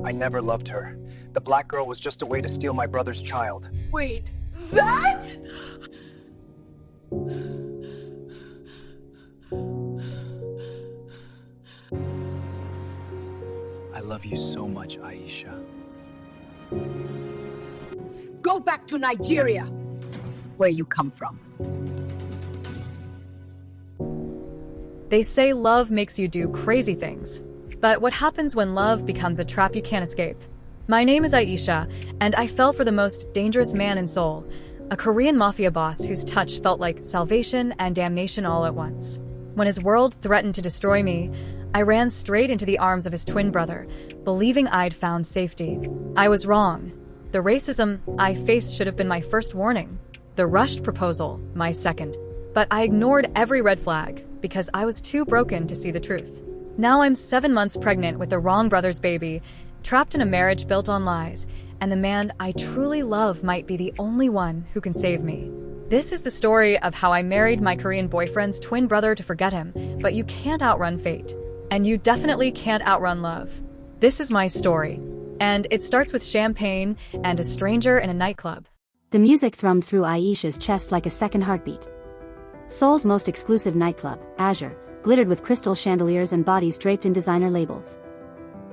I never loved her. The black girl was just a way to steal my brother's child. Wait, that? I love you so much, Aisha. Go back to Nigeria, where you come from. They say love makes you do crazy things. But what happens when love becomes a trap you can't escape? My name is Aisha, and I fell for the most dangerous man in Seoul, a Korean mafia boss whose touch felt like salvation and damnation all at once. When his world threatened to destroy me, I ran straight into the arms of his twin brother, believing I'd found safety. I was wrong. The racism I faced should have been my first warning. The rushed proposal, my second. But I ignored every red flag because I was too broken to see the truth. Now I'm 7 months pregnant with the wrong brother's baby, trapped in a marriage built on lies, and the man I truly love might be the only one who can save me. This is the story of how I married my Korean boyfriend's twin brother to forget him, but you can't outrun fate. And you definitely can't outrun love. This is my story. And it starts with champagne and a stranger in a nightclub. The music thrummed through Aisha's chest like a second heartbeat. Seoul's most exclusive nightclub, Azure, glittered with crystal chandeliers and bodies draped in designer labels.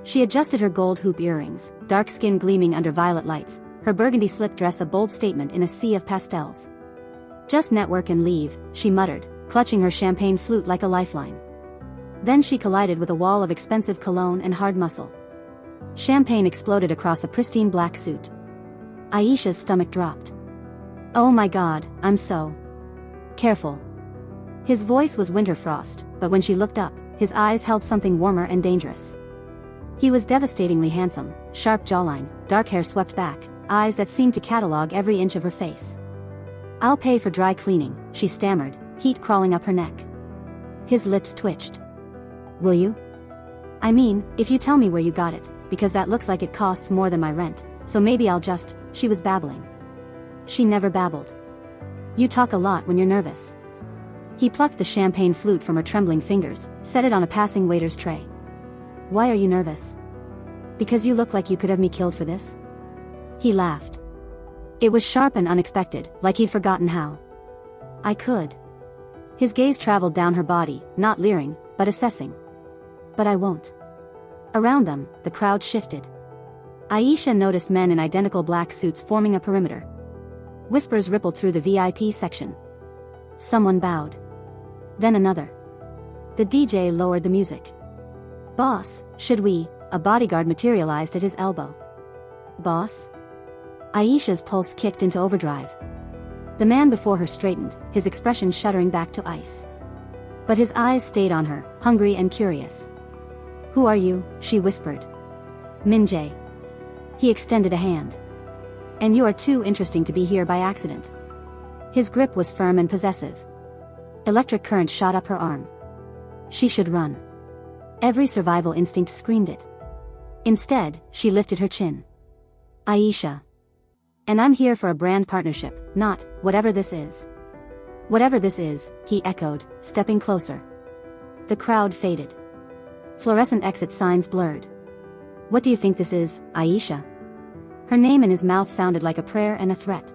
She adjusted her gold hoop earrings, dark skin gleaming under violet lights, her burgundy slip dress a bold statement in a sea of pastels. "Just network and leave," she muttered, clutching her champagne flute like a lifeline. Then she collided with a wall of expensive cologne and hard muscle. Champagne exploded across a pristine black suit. Aisha's stomach dropped. "Oh my God, I'm so careful." His voice was winter frost, but when she looked up, his eyes held something warmer and dangerous. He was devastatingly handsome, sharp jawline, dark hair swept back, eyes that seemed to catalog every inch of her face. "I'll pay for dry cleaning," she stammered, heat crawling up her neck. His lips twitched. "Will you? I mean, if you tell me where you got it, because that looks like it costs more than my rent, so maybe I'll just," she was babbling. She never babbled. "You talk a lot when you're nervous." He plucked the champagne flute from her trembling fingers, set it on a passing waiter's tray. "Why are you nervous? Because you look like you could have me killed for this?" He laughed. It was sharp and unexpected, like he'd forgotten how. "I could." His gaze traveled down her body, not leering, but assessing. "But I won't." Around them, the crowd shifted. Aisha noticed men in identical black suits forming a perimeter. Whispers rippled through the VIP section. Someone bowed. Then another. The DJ lowered the music. "Boss, should we?" A bodyguard materialized at his elbow. "Boss?" Aisha's pulse kicked into overdrive. The man before her straightened, his expression shuddering back to ice. But his eyes stayed on her, hungry and curious. "Who are you?" she whispered. "Min-Jae." He extended a hand. "And you are too interesting to be here by accident." His grip was firm and possessive. Electric current shot up her arm. She should run. Every survival instinct screamed it. Instead, she lifted her chin. "Aisha. And I'm here for a brand partnership, not, whatever this is." "Whatever this is," he echoed, stepping closer. The crowd faded. Fluorescent exit signs blurred. "What do you think this is, Aisha?" Her name in his mouth sounded like a prayer and a threat.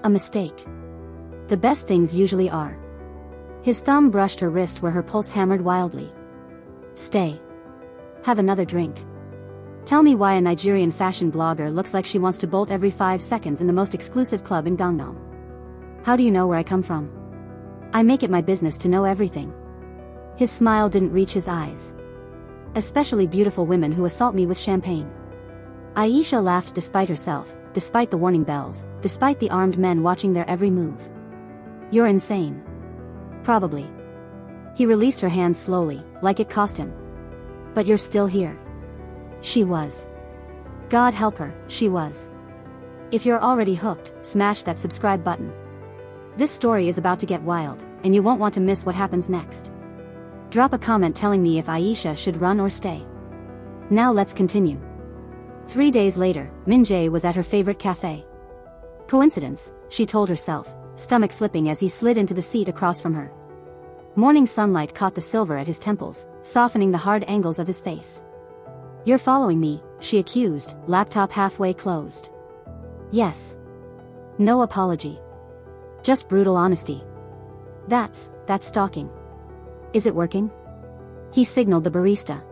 A mistake. The best things usually are. His thumb brushed her wrist where her pulse hammered wildly. "Stay. Have another drink. Tell me why a Nigerian fashion blogger looks like she wants to bolt every 5 seconds in the most exclusive club in Gangnam. How do you know where I come from? I make it my business to know everything." His smile didn't reach his eyes. "Especially beautiful women who assault me with champagne." Aisha laughed despite herself, despite the warning bells, despite the armed men watching their every move. "You're insane." "Probably." He released her hand slowly, like it cost him. "But you're still here." She was. God help her, she was. If you're already hooked, smash that subscribe button. This story is about to get wild, and you won't want to miss what happens next. Drop a comment telling me if Aisha should run or stay. Now let's continue. 3 days later, Min-Jae was at her favorite cafe. Coincidence, she told herself, stomach flipping as he slid into the seat across from her. Morning sunlight caught the silver at his temples, softening the hard angles of his face. You're following me, she accused, laptop halfway closed. Yes. No apology. Just brutal honesty. That's stalking. Is it working? He signaled the barista.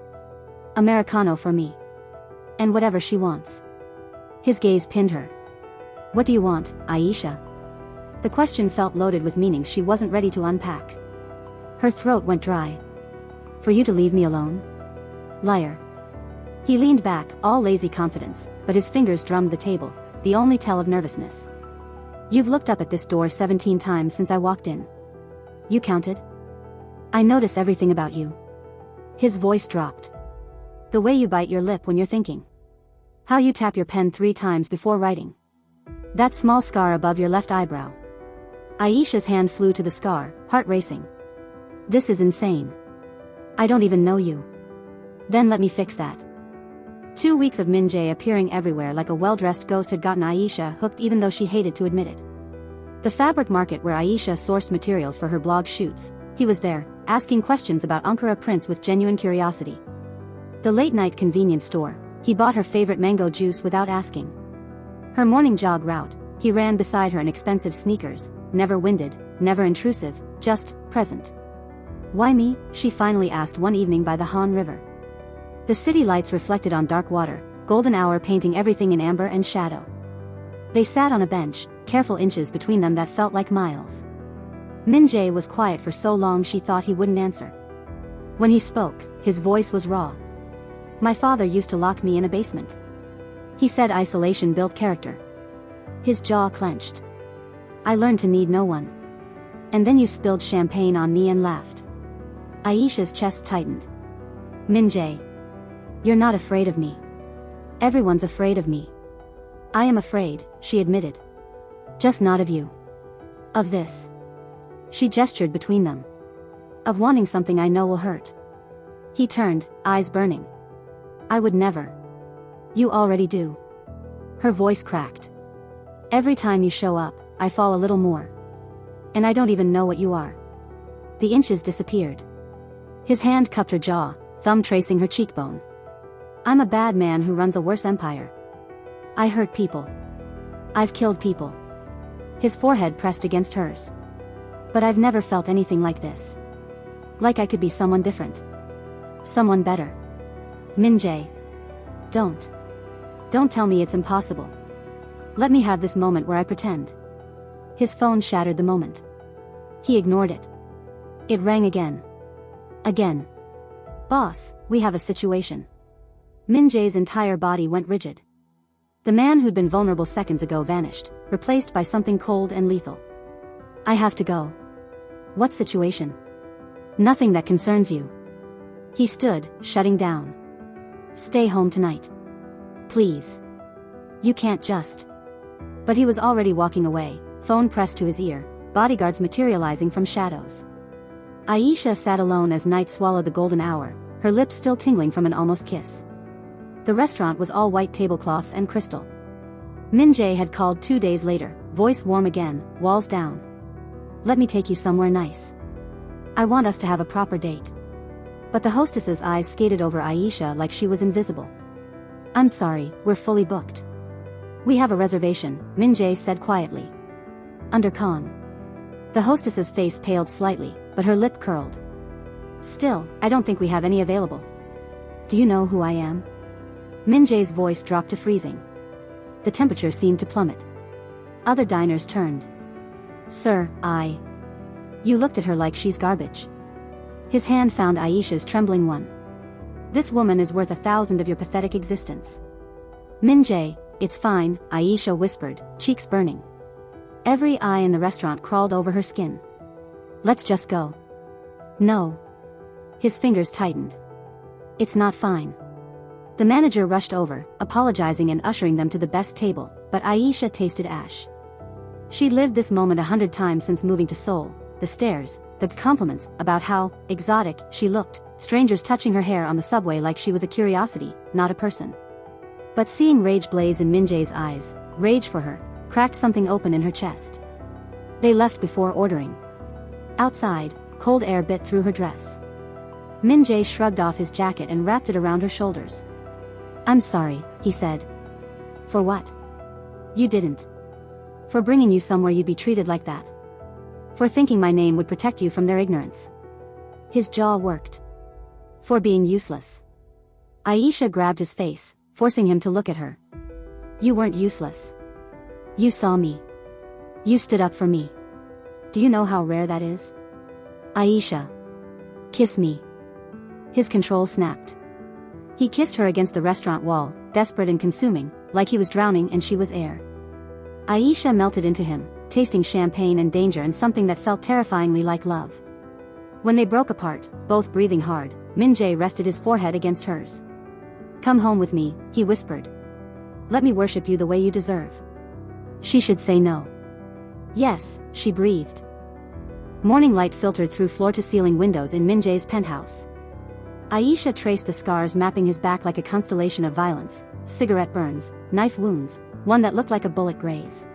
Americano for me. And whatever she wants. His gaze pinned her. What do you want, Aisha? The question felt loaded with meaning she wasn't ready to unpack. Her throat went dry. For you to leave me alone? Liar. He leaned back, all lazy confidence, but his fingers drummed the table, the only tell of nervousness. You've looked up at this door 17 times since I walked in. You counted? I notice everything about you. His voice dropped. The way you bite your lip when you're thinking. How you tap your pen 3 times before writing. That small scar above your left eyebrow. Aisha's hand flew to the scar, heart racing. This is insane. I don't even know you. Then let me fix that. 2 weeks of Min-Jae appearing everywhere like a well-dressed ghost had gotten Aisha hooked even though she hated to admit it. The fabric market where Aisha sourced materials for her blog shoots, he was there, asking questions about Ankara prints with genuine curiosity. The late-night convenience store, he bought her favorite mango juice without asking. Her morning jog route, he ran beside her in expensive sneakers, never winded, never intrusive, just present. Why me? She finally asked one evening by the Han River. The city lights reflected on dark water, golden hour painting everything in amber and shadow. They sat on a bench, careful inches between them that felt like miles. Min-Jae was quiet for so long she thought he wouldn't answer. When he spoke, his voice was raw. My father used to lock me in a basement. He said isolation built character. His jaw clenched. I learned to need no one. And then you spilled champagne on me and laughed. Aisha's chest tightened. Min-Jae. You're not afraid of me. Everyone's afraid of me. I am afraid, she admitted. Just not of you. Of this. She gestured between them. Of wanting something I know will hurt. He turned, eyes burning. I would never. You already do. Her voice cracked. Every time you show up, I fall a little more. And I don't even know what you are. The inches disappeared. His hand cupped her jaw, thumb tracing her cheekbone. I'm a bad man who runs a worse empire. I hurt people. I've killed people. His forehead pressed against hers. But I've never felt anything like this. Like I could be someone different. Someone better. Min-Jae. Don't. Don't tell me it's impossible. Let me have this moment where I pretend. His phone shattered the moment. He ignored it. It rang again. Again. Boss, we have a situation. Min-Jae's entire body went rigid. The man who'd been vulnerable seconds ago vanished, replaced by something cold and lethal. I have to go. What situation? Nothing that concerns you. He stood, shutting down. Stay home tonight. Please. You can't just. But he was already walking away, phone pressed to his ear, bodyguards materializing from shadows. Aisha sat alone as night swallowed the golden hour, her lips still tingling from an almost kiss. The restaurant was all white tablecloths and crystal. Min-Jae had called 2 days later, voice warm again, walls down. Let me take you somewhere nice. I want us to have a proper date. But the hostess's eyes skated over Aisha like she was invisible. I'm sorry, we're fully booked. We have a reservation, Min-Jae said quietly. Under con. The hostess's face paled slightly, but her lip curled. Still, I don't think we have any available. Do you know who I am? Min-Jae's voice dropped to freezing. The temperature seemed to plummet. Other diners turned. Sir, You looked at her like she's garbage. His hand found Aisha's trembling one. This woman is worth 1,000 of your pathetic existence. Min-Jae, it's fine, Aisha whispered, cheeks burning. Every eye in the restaurant crawled over her skin. Let's just go. No. His fingers tightened. It's not fine. The manager rushed over, apologizing and ushering them to the best table, but Aisha tasted ash. She'd lived this moment 100 times since moving to Seoul, the stares, the compliments about how exotic she looked, strangers touching her hair on the subway like she was a curiosity, not a person. But seeing rage blaze in Min-Jae's eyes, rage for her, cracked something open in her chest. They left before ordering. Outside, cold air bit through her dress. Min-Jae shrugged off his jacket and wrapped it around her shoulders. I'm sorry, he said. For what? You didn't. For bringing you somewhere you'd be treated like that. For thinking my name would protect you from their ignorance. His jaw worked. For being useless. Aisha grabbed his face, forcing him to look at her. You weren't useless. You saw me. You stood up for me. Do you know how rare that is? Aisha. Kiss me. His control snapped. He kissed her against the restaurant wall, desperate and consuming, like he was drowning and she was air. Aisha melted into him, tasting champagne and danger and something that felt terrifyingly like love. When they broke apart, both breathing hard, Min-Jae rested his forehead against hers. Come home with me, he whispered. Let me worship you the way you deserve. She should say no. Yes, she breathed. Morning light filtered through floor-to-ceiling windows in Min-Jae's penthouse. Aisha traced the scars mapping his back like a constellation of violence, cigarette burns, knife wounds, one that looked like a bullet graze.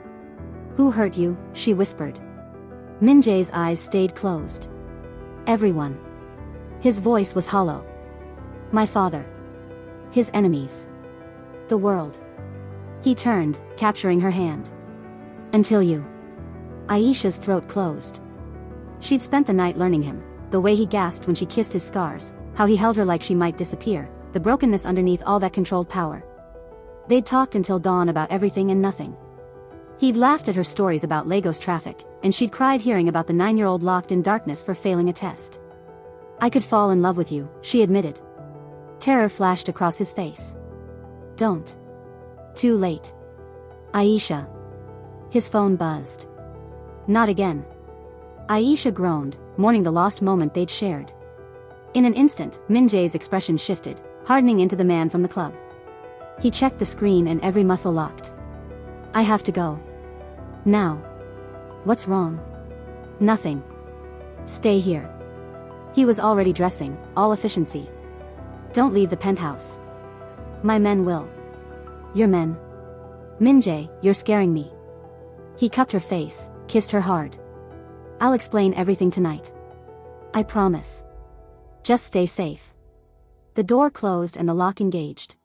Who hurt you? She whispered. Min-Jae's eyes stayed closed. Everyone. His voice was hollow. My father. His enemies. The world. He turned, capturing her hand. Until you. Aisha's throat closed. She'd spent the night learning him, the way he gasped when she kissed his scars, how he held her like she might disappear, the brokenness underneath all that controlled power. They'd talked until dawn about everything and nothing. He'd laughed at her stories about Lagos traffic, and she'd cried hearing about the 9-year-old locked in darkness for failing a test. I could fall in love with you, she admitted. Terror flashed across his face. Don't. Too late. Aisha. His phone buzzed. Not again. Aisha groaned, mourning the lost moment they'd shared. In an instant, Min-Jae's expression shifted, hardening into the man from the club. He checked the screen and every muscle locked. I have to go. Now. What's wrong? Nothing. Stay here. He was already dressing, all efficiency. Don't leave the penthouse. My men will. Your men. Min-Jae, you're scaring me. He cupped her face, kissed her hard. I'll explain everything tonight. I promise. Just stay safe. The door closed and the lock engaged.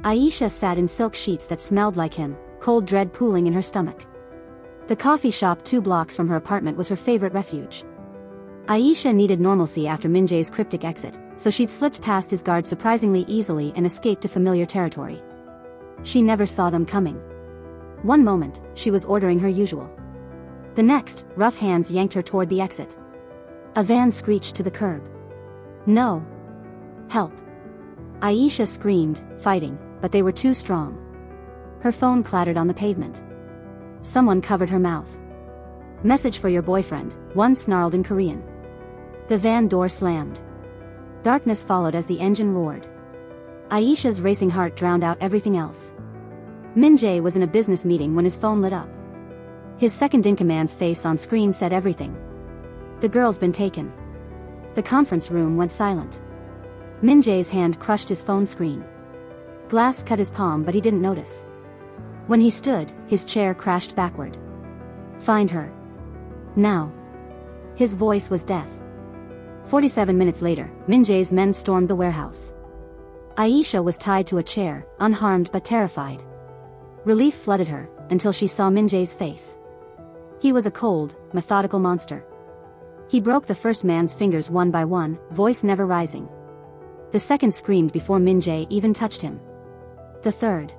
Aisha sat in silk sheets that smelled like him, cold dread pooling in her stomach. The coffee shop 2 blocks from her apartment was her favorite refuge. Aisha needed normalcy after Min-Jae's cryptic exit, so she'd slipped past his guard surprisingly easily and escaped to familiar territory. She never saw them coming. One moment, she was ordering her usual. The next, rough hands yanked her toward the exit. A van screeched to the curb. No. Help. Aisha screamed, fighting, but they were too strong. Her phone clattered on the pavement. Someone covered her mouth. Message for your boyfriend, one snarled in Korean. The van door slammed. Darkness followed as the engine roared. Aisha's racing heart drowned out everything else. Min-Jae was in a business meeting when his phone lit up. His second-in-command's face on screen said everything. The girl's been taken. The conference room went silent. Min-Jae's hand crushed his phone screen. Glass cut his palm but he didn't notice. When he stood, his chair crashed backward. Find her. Now. His voice was death. 47 minutes later, Min-Jae's men stormed the warehouse. Aisha was tied to a chair, unharmed but terrified. Relief flooded her, until she saw Min-Jae's face. He was a cold, methodical monster. He broke the first man's fingers one by one, voice never rising. The second screamed before Min-Jae even touched him. The third.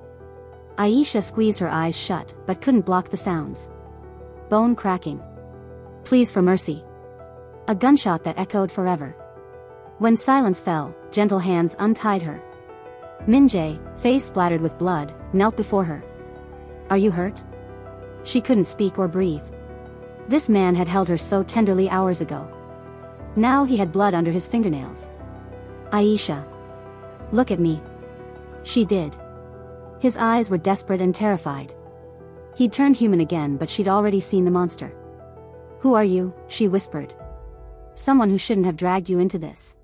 Aisha squeezed her eyes shut, but couldn't block the sounds. Bone cracking. Pleas for mercy. A gunshot that echoed forever. When silence fell, gentle hands untied her. Min-Jae, face splattered with blood, knelt before her. Are you hurt? She couldn't speak or breathe. This man had held her so tenderly hours ago. Now he had blood under his fingernails. Aisha. Look at me. She did. His eyes were desperate and terrified. He'd turned human again, but she'd already seen the monster. Who are you? She whispered. Someone who shouldn't have dragged you into this.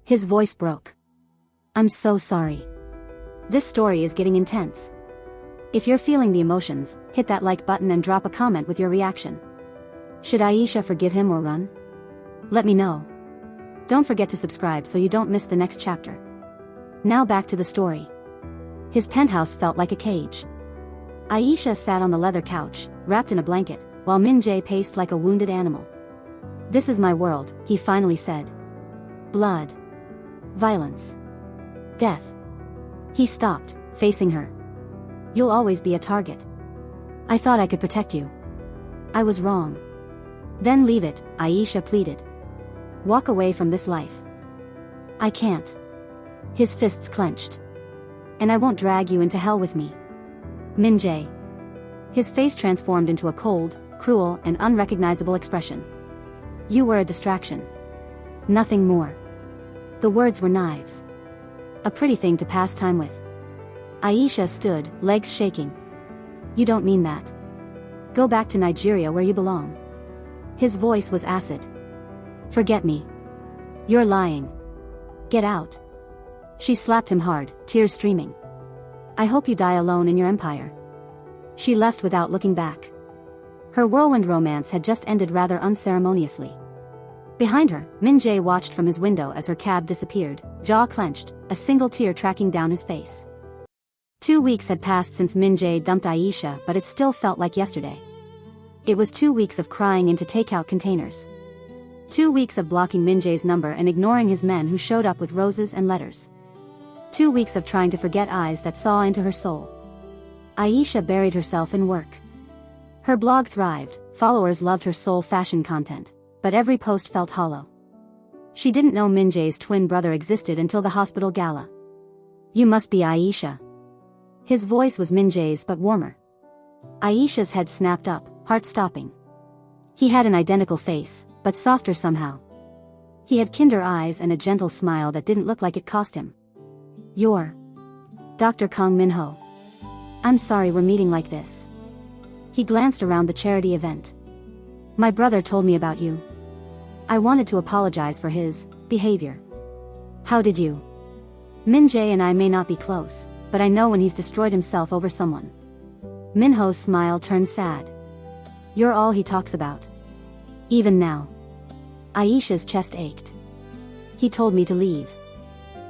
His voice broke. I'm so sorry. This story is getting intense. If you're feeling the emotions, hit that like button and drop a comment with your reaction. Should Aisha forgive him or run? Let me know. Don't forget to subscribe so you don't miss the next chapter. Now back to the story. His penthouse felt like a cage. Aisha sat on the leather couch, wrapped in a blanket, while Min-Jae paced like a wounded animal. "This is my world," he finally said. "Blood. Violence. Death." He stopped, facing her. "You'll always be a target. I thought I could protect you. I was wrong." "Then leave it," Aisha pleaded. "Walk away from this life." "I can't." His fists clenched. "And I won't drag you into hell with me." Min-Jae. His face transformed into a cold, cruel, and unrecognizable expression. "You were a distraction. Nothing more." The words were knives. A pretty thing to pass time with. Aisha stood, legs shaking. "You don't mean that. Go back to Nigeria where you belong." His voice was acid. "Forget me. You're lying. Get out." She slapped him hard, tears streaming. "I hope you die alone in your empire." She left without looking back. Her whirlwind romance had just ended rather unceremoniously. Behind her, Min-Jae watched from his window as her cab disappeared, jaw clenched, a single tear tracking down his face. 2 weeks had passed since Min-Jae dumped Aisha, but it still felt like yesterday. It was 2 weeks of crying into takeout containers. 2 weeks of blocking Min-Jae's number and ignoring his men who showed up with roses and letters. 2 weeks of trying to forget eyes that saw into her soul. Aisha buried herself in work. Her blog thrived, followers loved her soul fashion content, but every post felt hollow. She didn't know Min-Jae's twin brother existed until the hospital gala. "You must be Aisha." His voice was Min-Jae's but warmer. Aisha's head snapped up, heart stopping. He had an identical face, but softer somehow. He had kinder eyes and a gentle smile that didn't look like it cost him. "You're Dr. Kang Min-ho. I'm sorry we're meeting like this." He glanced around the charity event. "My brother told me about you. I wanted to apologize for his behavior." "How did you?" "Min-Jae and I may not be close, but I know when he's destroyed himself over someone." Min-Ho's smile turned sad. "You're all he talks about. Even now." Aisha's chest ached. "He told me to leave.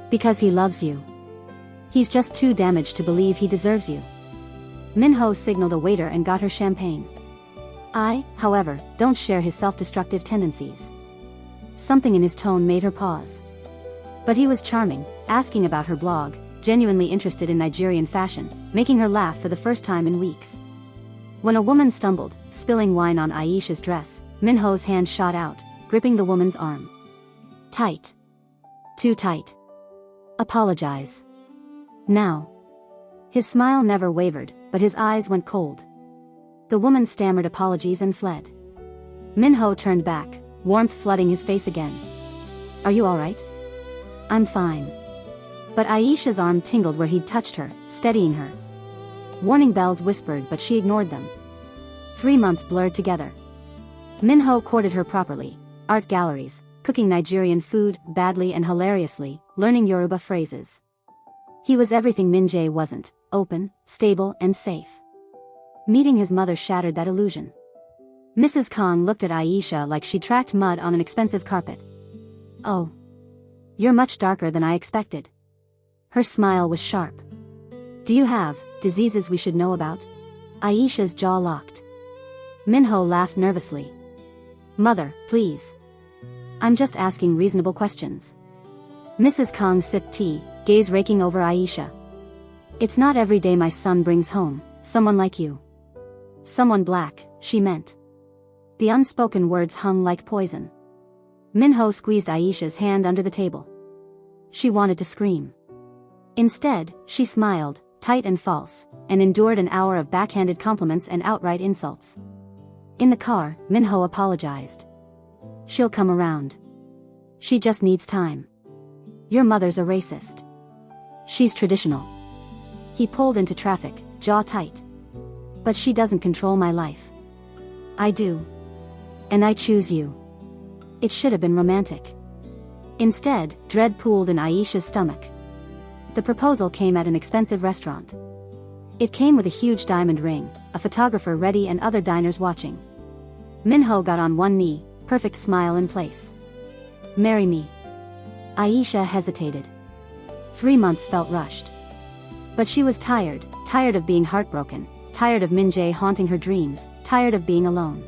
Because he loves you. He's just too damaged to believe he deserves you." Min-Ho signaled a waiter and got her champagne. I, however, don't share his self-destructive tendencies." Something in his tone made her pause. But he was charming, asking about her blog, genuinely interested in Nigerian fashion, making her laugh for the first time in weeks. When a woman stumbled, spilling wine on Aisha's dress, Min-Ho's hand shot out, gripping the woman's arm. "Tight. Too tight. Apologize. Now." His smile never wavered, but his eyes went cold. The woman stammered apologies and fled. Min-Ho turned back, warmth flooding his face again. "Are you alright?" "I'm fine." But Aisha's arm tingled where he'd touched her, steadying her. Warning bells whispered, but she ignored them. 3 months blurred together. Min-Ho courted her properly: art galleries, cooking Nigerian food, badly and hilariously, learning Yoruba phrases. He was everything Min-Jae wasn't: open, stable, and safe. Meeting his mother shattered that illusion. Mrs. Kang looked at Aisha like she tracked mud on an expensive carpet. "Oh. You're much darker than I expected." Her smile was sharp. "Do you have diseases we should know about?" Aisha's jaw locked. Min-Ho laughed nervously. "Mother, please. I'm just asking reasonable questions." Mrs. Kang sipped tea, gaze raking over Aisha. "It's not every day my son brings home someone like you." "Someone black," she meant. The unspoken words hung like poison. Min-Ho squeezed Aisha's hand under the table. She wanted to scream. Instead, she smiled, tight and false, and endured an hour of backhanded compliments and outright insults. In the car, Min-Ho apologized. "She'll come around. She just needs time. Your mother's a racist. She's traditional." He pulled into traffic, jaw tight. "But she doesn't control my life. I do. And I choose you." It should have been romantic. Instead, dread pooled in Aisha's stomach. The proposal came at an expensive restaurant. It came with a huge diamond ring, a photographer ready and other diners watching. Min-Ho got on one knee, perfect smile in place. "Marry me." Aisha hesitated. 3 months felt rushed. But she was tired of being heartbroken, tired of Min-Jae haunting her dreams, tired of being alone.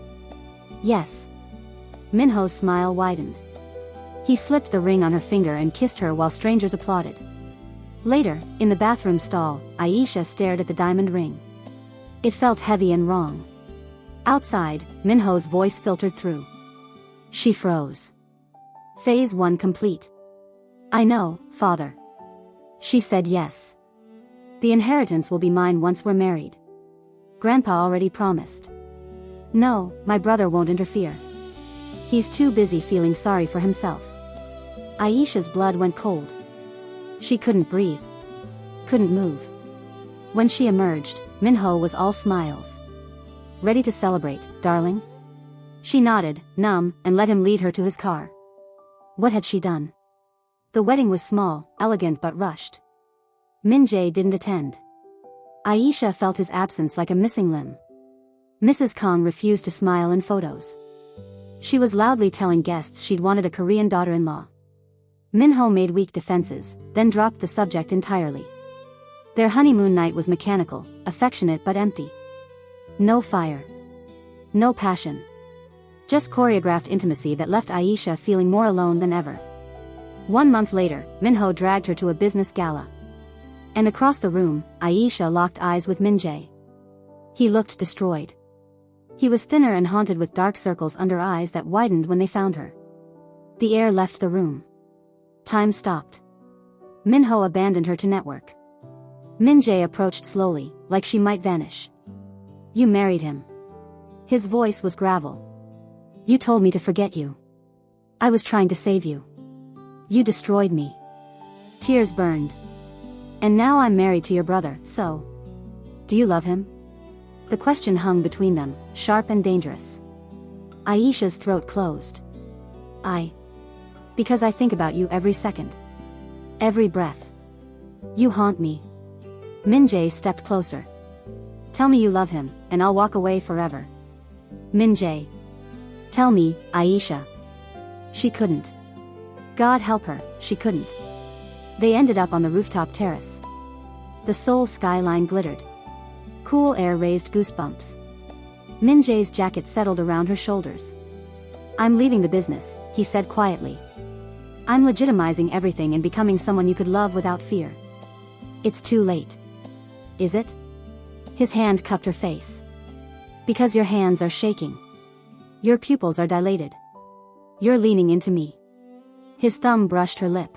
Yes. Min-Ho's smile widened. He slipped the ring on her finger and kissed her while strangers applauded. Later, in the bathroom stall, Aisha stared at the diamond ring. It felt heavy and wrong. Outside, Min-Ho's voice filtered through. She froze. Phase 1 complete. I know, father. She said yes. The inheritance will be mine once we're married. Grandpa already promised. No, my brother won't interfere. He's too busy feeling sorry for himself. Aisha's blood went cold. She couldn't breathe. Couldn't move. When she emerged, Min-Ho was all smiles. Ready to celebrate, darling? She nodded, numb, and let him lead her to his car. What had she done? The wedding was small, elegant but rushed. Min-Jae didn't attend. Aisha felt his absence like a missing limb. Mrs. Kong refused to smile in photos. She was loudly telling guests she'd wanted a Korean daughter-in-law. Min-Ho made weak defenses, then dropped the subject entirely. Their honeymoon night was mechanical, affectionate but empty. No fire. No passion. Just choreographed intimacy that left Aisha feeling more alone than ever. 1 month later, Min-Ho dragged her to a business gala. And across the room, Aisha locked eyes with Min-Jae. He looked destroyed. He was thinner and haunted with dark circles under eyes that widened when they found her. The air left the room. Time stopped. Min-Ho abandoned her to network. Min-Jae approached slowly, like she might vanish. You married him. His voice was gravel. You told me to forget you. I was trying to save you. You destroyed me. Tears burned. And now I'm married to your brother, so... Do you love him? The question hung between them, sharp and dangerous. Aisha's throat closed. Because I think about you every second. Every breath. You haunt me. Min-Jae stepped closer. Tell me you love him, and I'll walk away forever. Min-Jae. Tell me, Aisha. She couldn't. God help her, she couldn't. They ended up on the rooftop terrace. The Seoul skyline glittered. Cool air raised goosebumps. Min-Jae's jacket settled around her shoulders. I'm leaving the business, he said quietly. I'm legitimizing everything and becoming someone you could love without fear. It's too late. Is it? His hand cupped her face. Because your hands are shaking. Your pupils are dilated. You're leaning into me. His thumb brushed her lip.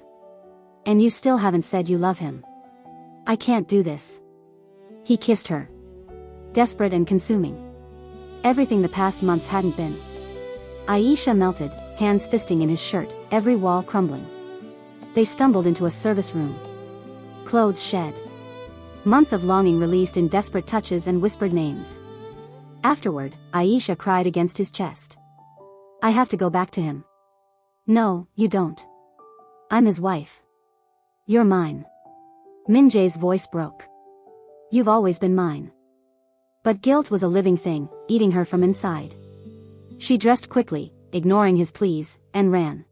And you still haven't said you love him. I can't do this. He kissed her. Desperate and consuming. Everything the past months hadn't been. Aisha melted, hands fisting in his shirt, every wall crumbling. They stumbled into a service room. Clothes shed. Months of longing released in desperate touches and whispered names. Afterward, Aisha cried against his chest. I have to go back to him. No, you don't. I'm his wife. You're mine. Min-Jae's voice broke. You've always been mine. But guilt was a living thing, eating her from inside. She dressed quickly, ignoring his pleas, and ran.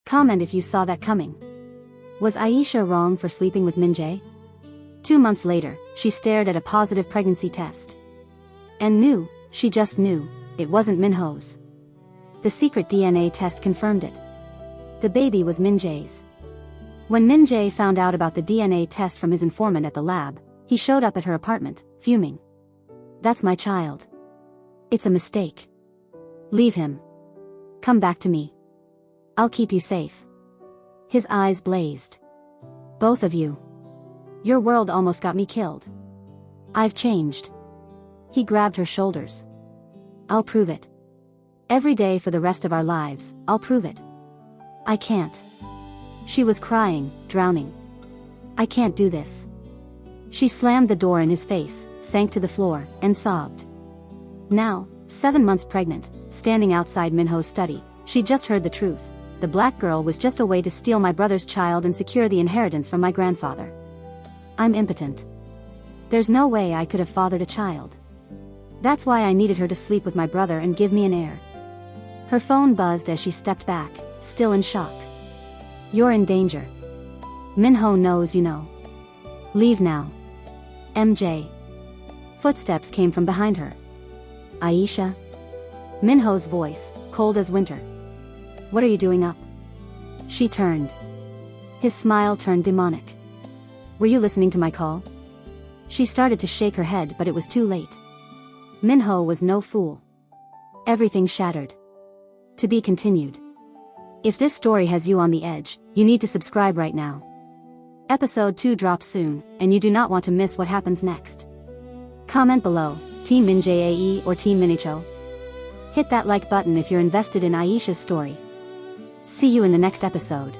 Comment if you saw that coming. Was Aisha wrong for sleeping with Min-Jae? 2 months later, she stared at a positive pregnancy test. And knew, she just knew, it wasn't Min-Ho's. The secret DNA test confirmed it. The baby was Min-Jae's. When Min-Jae found out about the DNA test from his informant at the lab, he showed up at her apartment, fuming. That's my child. It's a mistake. Leave him. Come back to me. I'll keep you safe. His eyes blazed. Both of you. Your world almost got me killed. I've changed. He grabbed her shoulders. I'll prove it. Every day for the rest of our lives, I'll prove it. I can't. She was crying, drowning. I can't do this. She slammed the door in his face, sank to the floor, and sobbed. Now, 7 months pregnant, standing outside Min-Ho's study, she just heard the truth. The black girl was just a way to steal my brother's child and secure the inheritance from my grandfather. I'm impotent. There's no way I could have fathered a child. That's why I needed her to sleep with my brother and give me an heir. Her phone buzzed as she stepped back, still in shock. You're in danger. Min-Ho knows you know. Leave now. MJ. Footsteps came from behind her. Aisha? Minho's voice, cold as winter. What are you doing up? She turned. His smile turned demonic. Were you listening to my call? She started to shake her head, but it was too late. Min-Jae was no fool. Everything shattered. To be continued. If this story has you on the edge, you need to subscribe right now. Episode 2 drops soon, and you do not want to miss what happens next. Comment below, Team Min-Jae or Team Min-Jae? Hit that like button if you're invested in Aisha's story. See you in the next episode.